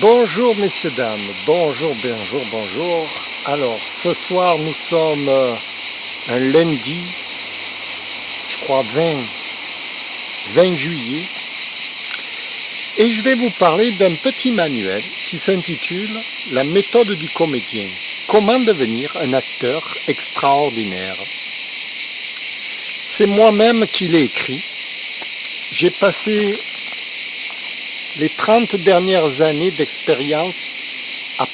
Bonjour messieurs, dames, bonjour, bonjour, bonjour. Alors, ce soir nous sommes un lundi, je crois 20 juillet, et je vais vous parler d'un petit manuel qui s'intitule La méthode du comédien. Comment devenir un acteur extraordinaire. C'est moi-même qui l'ai écrit. J'ai passé les 30 dernières années d'expérience à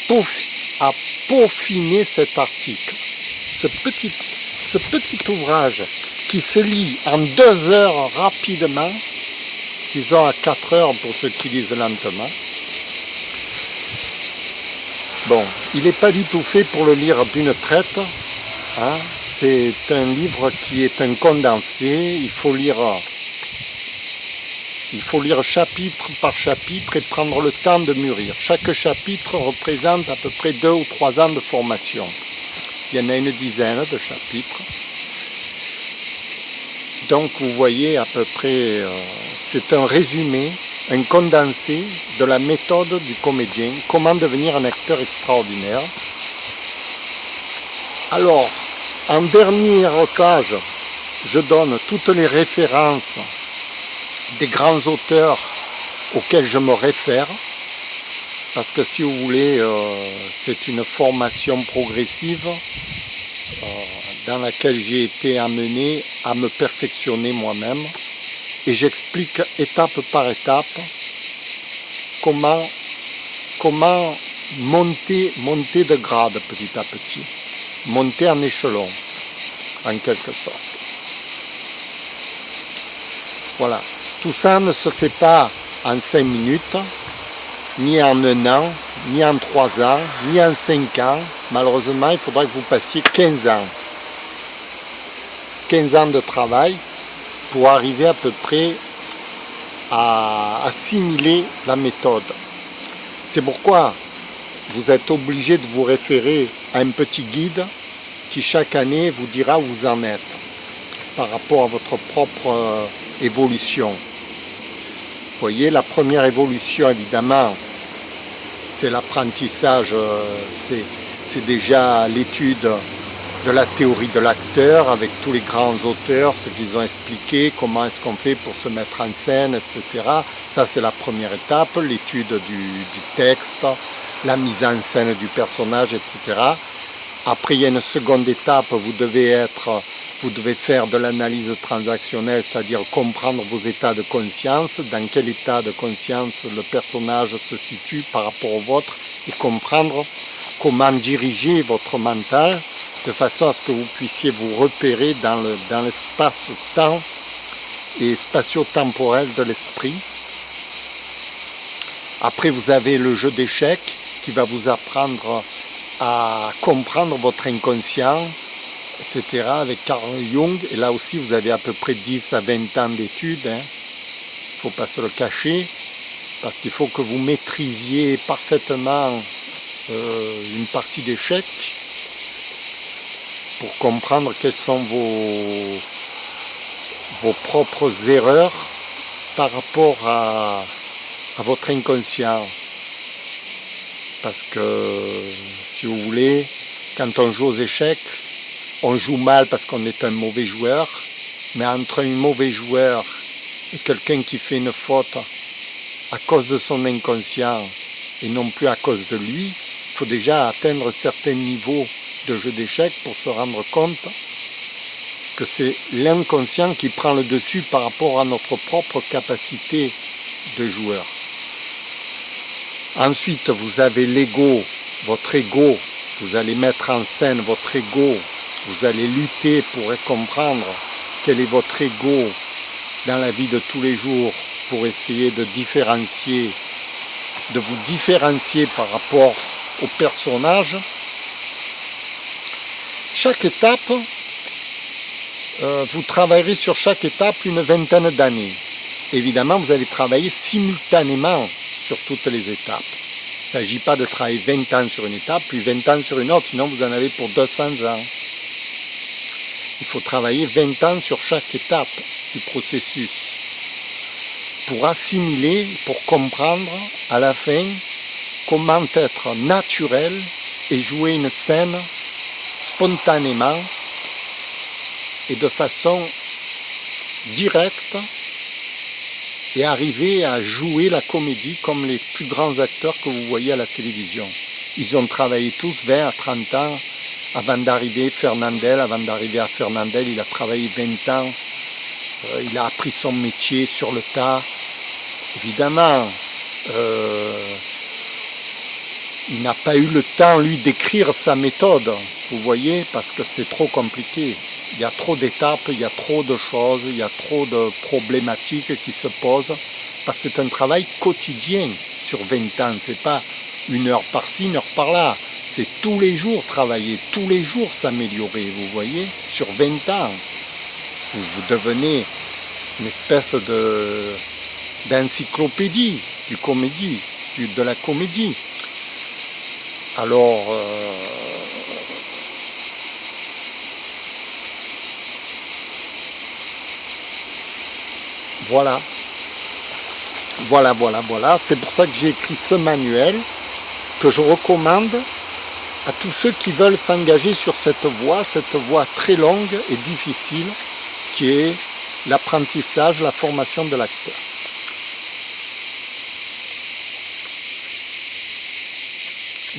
peaufiner cet article. Ce petit ouvrage qui se lit en 2 heures rapidement, disons à 4 heures pour ceux qui lisent lentement. Bon, il n'est pas du tout fait pour le lire d'une traite. Hein. C'est un livre qui est un condensé. Il faut lire chapitre par chapitre et prendre le temps de mûrir. Chaque chapitre représente à peu près 2 ou 3 ans de formation. Il y en a une dizaine de chapitres. Donc vous voyez à peu près, c'est un résumé, un condensé de la méthode du comédien, comment devenir un acteur extraordinaire. Alors, en dernière page, je donne toutes les références des grands auteurs auxquels je me réfère, parce que si vous voulez, c'est une formation progressive dans laquelle j'ai été amené à me perfectionner moi-même, et j'explique étape par étape comment monter de grade petit à petit, monter en échelon, en quelque sorte. Voilà. Tout ça ne se fait pas en 5 minutes, ni en 1 an, ni en 3 ans, ni en 5 ans. Malheureusement, il faudra que vous passiez 15 ans. 15 ans de travail pour arriver à peu près à assimiler la méthode. C'est pourquoi vous êtes obligé de vous référer à un petit guide qui chaque année vous dira où vous en êtes par rapport à votre propre évolution. Vous voyez, la première évolution, évidemment, c'est l'apprentissage, c'est déjà l'étude de la théorie de l'acteur avec tous les grands auteurs, ce qu'ils ont expliqué, comment est-ce qu'on fait pour se mettre en scène, etc. Ça, c'est la première étape, l'étude du texte, la mise en scène du personnage, etc. Après, il y a une seconde étape, vous devez faire de l'analyse transactionnelle, c'est-à-dire comprendre vos états de conscience, dans quel état de conscience le personnage se situe par rapport au vôtre, et comprendre comment diriger votre mental de façon à ce que vous puissiez vous repérer dans l'espace-temps et spatio-temporel de l'esprit. Après, vous avez le jeu d'échecs qui va vous apprendre à comprendre votre inconscient, etc. avec Carl Jung. Et là aussi, vous avez à peu près 10 à 20 ans d'études. Il ne faut pas se le cacher, parce qu'il faut que vous maîtrisiez parfaitement une partie d'échecs pour comprendre quelles sont vos propres erreurs par rapport à votre inconscient. Parce que, si vous voulez, quand on joue aux échecs, on joue mal parce qu'on est un mauvais joueur, mais entre un mauvais joueur et quelqu'un qui fait une faute à cause de son inconscient et non plus à cause de lui, il faut déjà atteindre un certain niveau de jeu d'échecs pour se rendre compte que c'est l'inconscient qui prend le dessus par rapport à notre propre capacité de joueur. Ensuite, vous avez l'ego, votre ego, vous allez mettre en scène votre ego, vous allez lutter pour comprendre quel est votre ego dans la vie de tous les jours pour essayer de vous différencier par rapport au personnage. Chaque étape, vous travaillerez sur chaque étape une 20aine d'années. Évidemment, vous allez travailler simultanément sur toutes les étapes. Il ne s'agit pas de travailler 20 ans sur une étape, puis 20 ans sur une autre, sinon vous en avez pour 200 ans. Il faut travailler 20 ans sur chaque étape du processus pour assimiler, pour comprendre à la fin comment être naturel et jouer une scène spontanément et de façon directe et arriver à jouer la comédie comme les plus grands acteurs que vous voyez à la télévision. Ils ont travaillé tous 20 à 30 ans avant d'arriver Fernandel. Avant d'arriver à Fernandel, il a travaillé 20 ans. Il a appris son métier sur le tas. Évidemment, il n'a pas eu le temps, lui, d'écrire sa méthode, vous voyez, parce que c'est trop compliqué. Il y a trop d'étapes, il y a trop de choses, il y a trop de problématiques qui se posent, parce que c'est un travail quotidien sur 20 ans. C'est pas une heure par-ci, une heure par-là. C'est tous les jours travailler, tous les jours s'améliorer, vous voyez, sur 20 ans. Vous devenez une espèce d'encyclopédie de la comédie. Alors, voilà. C'est pour ça que j'ai écrit ce manuel que je recommande à tous ceux qui veulent s'engager sur cette voie très longue et difficile qui est l'apprentissage, la formation de l'acteur.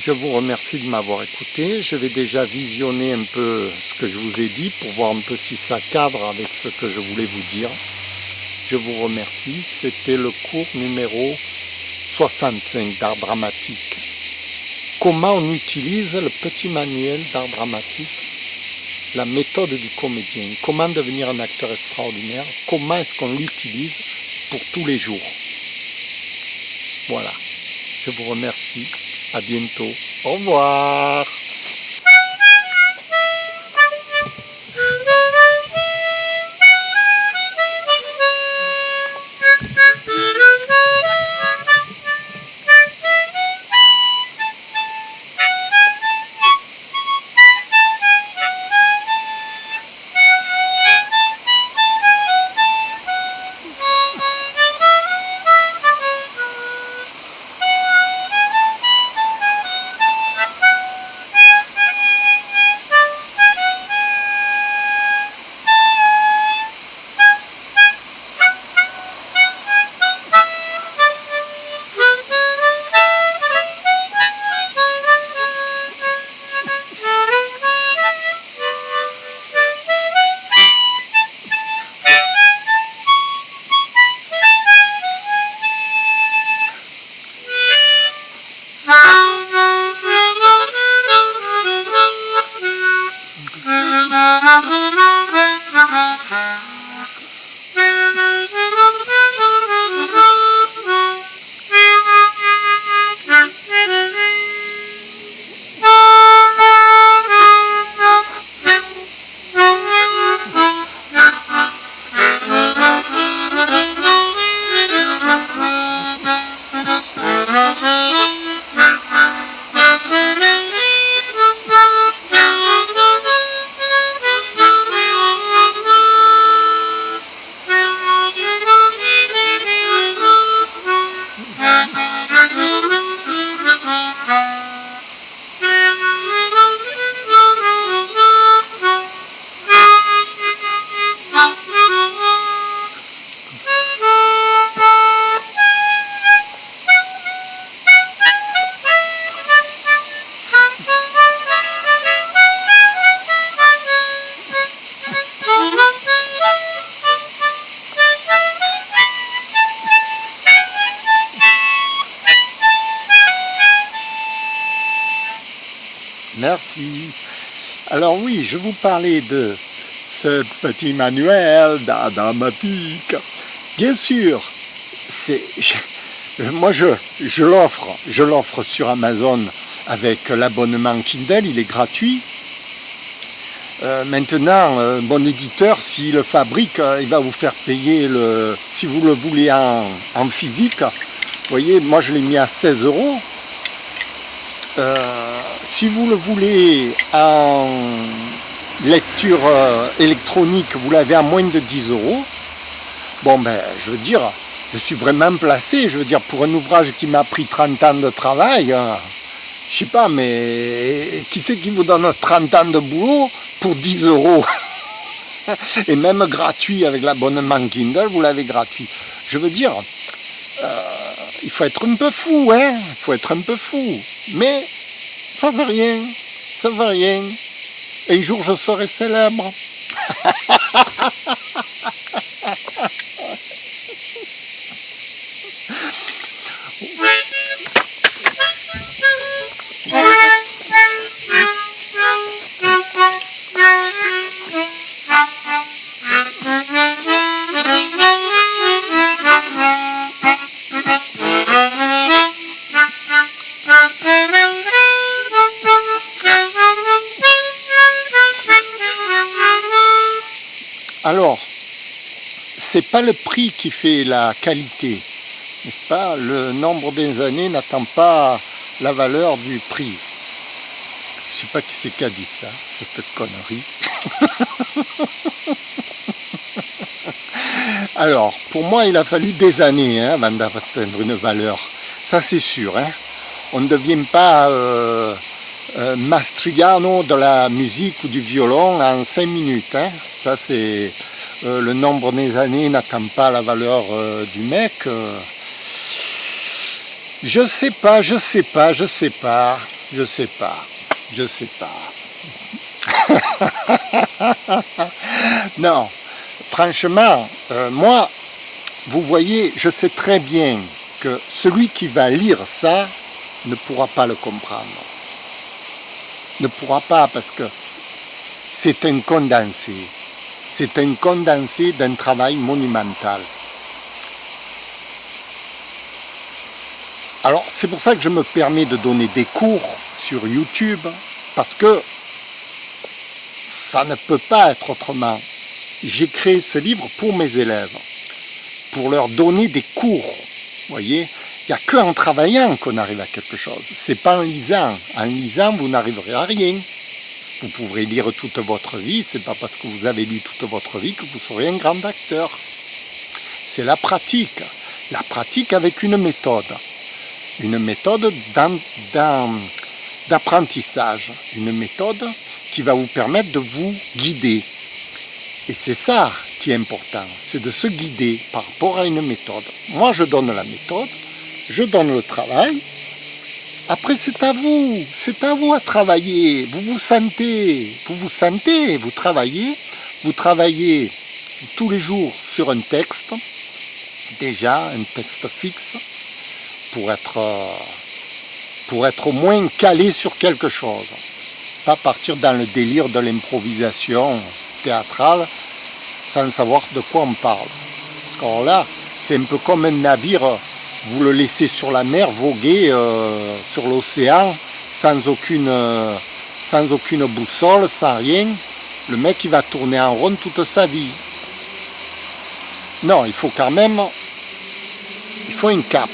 Je vous remercie de m'avoir écouté. Je vais déjà visionner un peu ce que je vous ai dit pour voir un peu si ça cadre avec ce que je voulais vous dire. Je vous remercie. C'était le cours numéro 65 d'art dramatique. Comment on utilise le petit manuel d'art dramatique, la méthode du comédien, comment devenir un acteur extraordinaire, comment est-ce qu'on l'utilise pour tous les jours. Voilà. Je vous remercie. À bientôt. Au revoir. Merci. Alors oui, je vous parlais de ce petit manuel d'art dramatique. Bien sûr, moi je l'offre sur Amazon avec l'abonnement Kindle, il est gratuit. Maintenant, un bon éditeur, s'il le fabrique, il va vous faire payer si vous le voulez en physique. Vous voyez, moi je l'ai mis à 16 €. Si vous le voulez en lecture électronique, vous l'avez à moins de 10 €. Bon ben, je veux dire, je suis vraiment placé. Je veux dire, pour un ouvrage qui m'a pris 30 ans de travail, je sais pas, mais qui c'est qui vous donne 30 ans de boulot pour 10 euros? Et même gratuit avec l'abonnement Kindle, vous l'avez gratuit. Je veux dire, il faut être un peu fou, hein. Il faut être un peu fou. Mais ça veut rien. Ça veut rien. Et un jour, je serai célèbre. Alors, c'est pas le prix qui fait la qualité, n'est-ce pas? Le nombre des années n'attend pas la valeur du prix. Je sais pas qui c'est qui a dit ça, cette connerie. Alors, pour moi, il a fallu des années avant d'atteindre une valeur. Ça, c'est sûr. On ne devient pas Mastriano de la musique ou du violon en 5 minutes. Ça, c'est le nombre des années n'attend pas la valeur du mec. Je sais pas. Non, franchement, moi, vous voyez, je sais très bien que celui qui va lire ça ne pourra pas le comprendre. Ne pourra pas parce que c'est un condensé. C'est un condensé d'un travail monumental. Alors, c'est pour ça que je me permets de donner des cours sur YouTube, parce que ça ne peut pas être autrement. J'ai créé ce livre pour mes élèves, pour leur donner des cours. Vous voyez, il n'y a qu'en travaillant qu'on arrive à quelque chose. C'est pas en lisant. En lisant, vous n'arriverez à rien. Vous pourrez lire toute votre vie, c'est pas parce que vous avez lu toute votre vie que vous serez un grand acteur. C'est la pratique avec une méthode d'apprentissage, une méthode qui va vous permettre de vous guider. Et c'est ça qui est important, c'est de se guider par rapport à une méthode. Moi, je donne la méthode, je donne le travail. Après, c'est à vous à travailler. Vous travaillez tous les jours sur un texte, déjà un texte fixe, pour être au moins calé sur quelque chose. Pas partir dans le délire de l'improvisation théâtrale sans savoir de quoi on parle. Parce que là, c'est un peu comme un navire. Vous le laissez sur la mer voguer sur l'océan sans aucune boussole, sans rien. Le mec il va tourner en rond toute sa vie. Non, il faut un cap.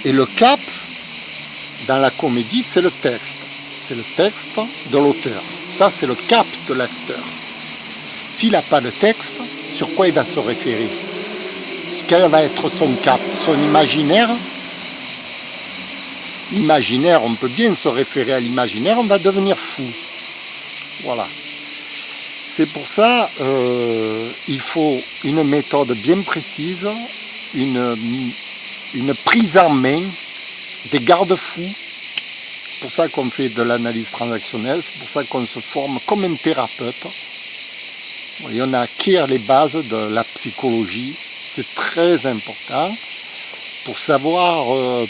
Et le cap, dans la comédie, c'est le texte. C'est le texte de l'auteur. Ça, c'est le cap de l'acteur. S'il n'a pas de texte, sur quoi il va se référer? Quel va être son cap? Son imaginaire? L'imaginaire, on peut bien se référer à l'imaginaire, on va devenir fou. Voilà. C'est pour ça il faut une méthode bien précise, une prise en main, des garde-fous. C'est pour ça qu'on fait de l'analyse transactionnelle, c'est pour ça qu'on se forme comme un thérapeute. Et on acquiert les bases de la psychologie. C'est très important pour savoir,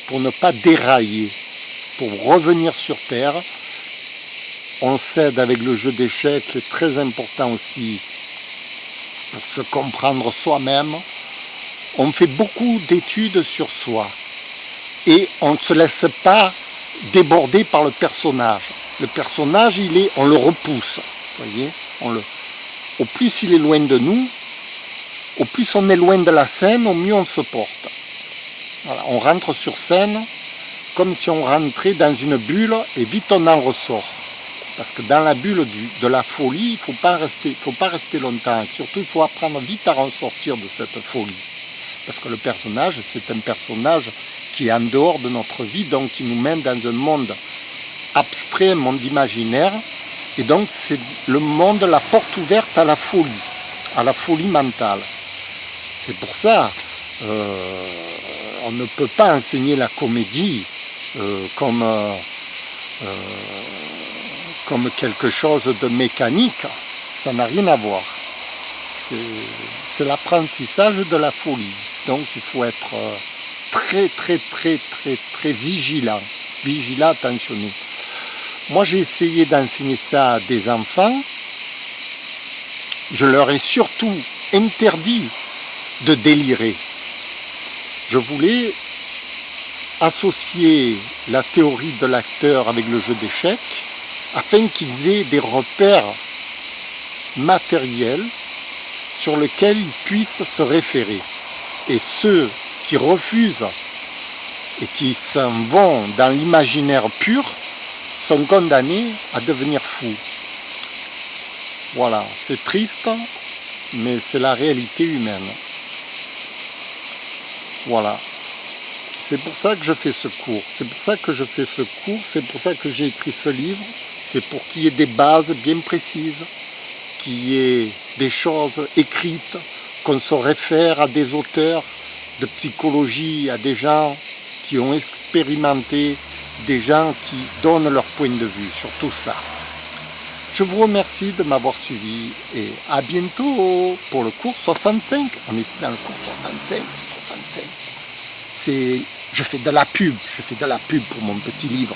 pour ne pas dérailler, pour revenir sur Terre. On s'aide avec le jeu d'échecs, c'est très important aussi pour se comprendre soi-même. On fait beaucoup d'études sur soi et on ne se laisse pas déborder par le personnage. Le personnage, on le repousse, voyez, au plus il est loin de nous, au plus on est loin de la scène, au mieux on se porte. Voilà, on rentre sur scène comme si on rentrait dans une bulle et vite on en ressort. Parce que dans la bulle de la folie, il ne faut pas rester longtemps. Surtout, il faut apprendre vite à ressortir de cette folie. parce que le personnage, c'est un personnage qui est en dehors de notre vie, donc qui nous mène dans un monde abstrait, un monde imaginaire, et donc c'est le monde, la porte ouverte à la folie mentale. C'est pour ça, on ne peut pas enseigner la comédie comme quelque chose de mécanique, ça n'a rien à voir. C'est l'apprentissage de la folie. Donc il faut être très vigilant, attentionné. Moi j'ai essayé d'enseigner ça à des enfants, je leur ai surtout interdit de délirer. Je voulais associer la théorie de l'acteur avec le jeu d'échecs afin qu'ils aient des repères matériels sur lesquels ils puissent se référer. Et ceux qui refusent et qui s'en vont dans l'imaginaire pur sont condamnés à devenir fous. Voilà, c'est triste, mais c'est la réalité humaine. Voilà. C'est pour ça que je fais ce cours, c'est pour ça que j'ai écrit ce livre, c'est pour qu'il y ait des bases bien précises, qu'il y ait des choses écrites, qu'on se réfère à des auteurs de psychologie, à des gens qui ont expérimenté, des gens qui donnent leur point de vue sur tout ça. Je vous remercie de m'avoir suivi et à bientôt pour le cours 65. On est dans le cours 65. Je fais de la pub pour mon petit livre.